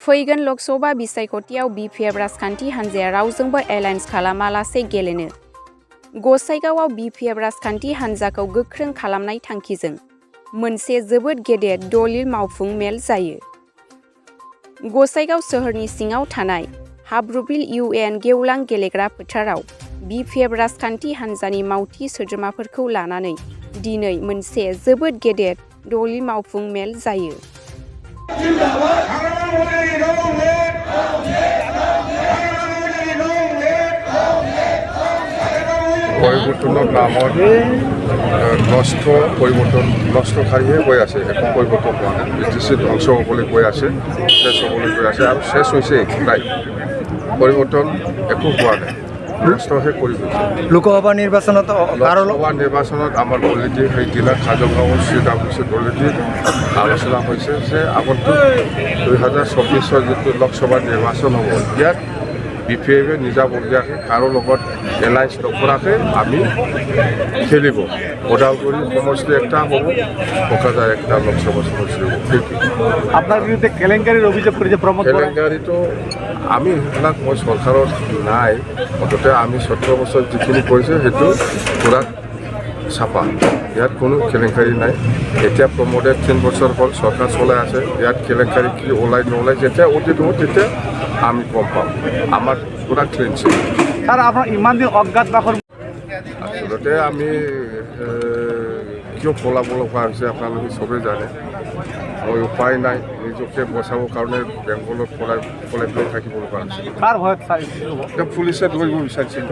फैगोन ल'कसभा बिसायख'थियाव बिपिएफ राजखान्थि हान्जाया रावजोंबो एलायन्स खालामालासे गेलेनो। गसाइगावआव बिपिएफ राजखान्थि हान्जाखौ गोख्रों खालामनाय थांखिजों मोनसे जोबोद गेदेर दलिल मावफुं मेल जायो। गसाइगाव सोहोरनि सिङाव थानाय हाब्रुबिल UN गेवलां गेलेग्रा फोथाराव बिपिएफ राजखान्थि हान्जानि मावथि सोद्रोमाफोरखौ लानानै दिनै मोनसे जोबोद गेदेर दलिल मावफुं मेल जायो। পৰিৱৰ্তনৰ নামত নষ্টকাৰীহে গৈ আছে, একো পৰিৱৰ্তন হোৱা নাই। বিটিচি ধ্বংস হ'বলৈ গৈ আছে, শেষ হ'বলৈ গৈ আছে আৰু শেষ হৈছে প্ৰায়। পৰিৱৰ্তন একো হোৱা নাই, নষ্টহে কৰি গৈছে। লোকসভা নিৰ্বাচনত আমাৰ অলৰেডি সেইদিনা কাজলগাঁৱৰ CWC অলৰেডি আলোচনা হৈছে যে আগন্তুক 2024 যিটো লোকসভা নিৰ্বাচন হ'ব, ইয়াত বিপিএফে নিজাববীয়াকৈ কাৰো লগত এলায়েন্স নকৰাকৈ আমি খেলিব। ওদালগুৰি সমষ্টি একটা হ'ব, কোকৰাঝাৰ একটা লোকসভা সমষ্টি হ'ব। আপোনাৰ বিৰুদ্ধে কেলেংকাৰীৰ অভিযোগ কৰিছে প্ৰমোদ বৰাই। কেলেংকাৰীটো আমি সেইবিলাক মই চৰকাৰত নাই, মুঠতে আমি 17 বছৰ যিখিনি কৰিছে সেইটো পূৰা চাপা। ইয়াত কোনো কেলেংকাৰী নাই। এতিয়া প্ৰমোদে 3 বছৰ হ'ল চৰকাৰ চলাই আছে। ইয়াত কেলেংকাৰী কি ওলাই নোলাই যেতিয়া অতীত হ'ব তেতিয়া আমি গম পাম। আমাৰ পূৰা ক্লিন চিট। ছাৰ, আপোনাৰ ইমান দিন অজ্ঞাত বাসৰ আচলতে আমি কিয় পলাব লগা হৈছে আপোনালোকে চবেই জানে। মই উপায় নাই, নিজকে বচাবৰ কাৰণে বেংগলত পলাই পেলাই থাকিব লগা হৈছে। কাৰ ভয়ত পুলিচে ধৰিব বিচাৰিছিল।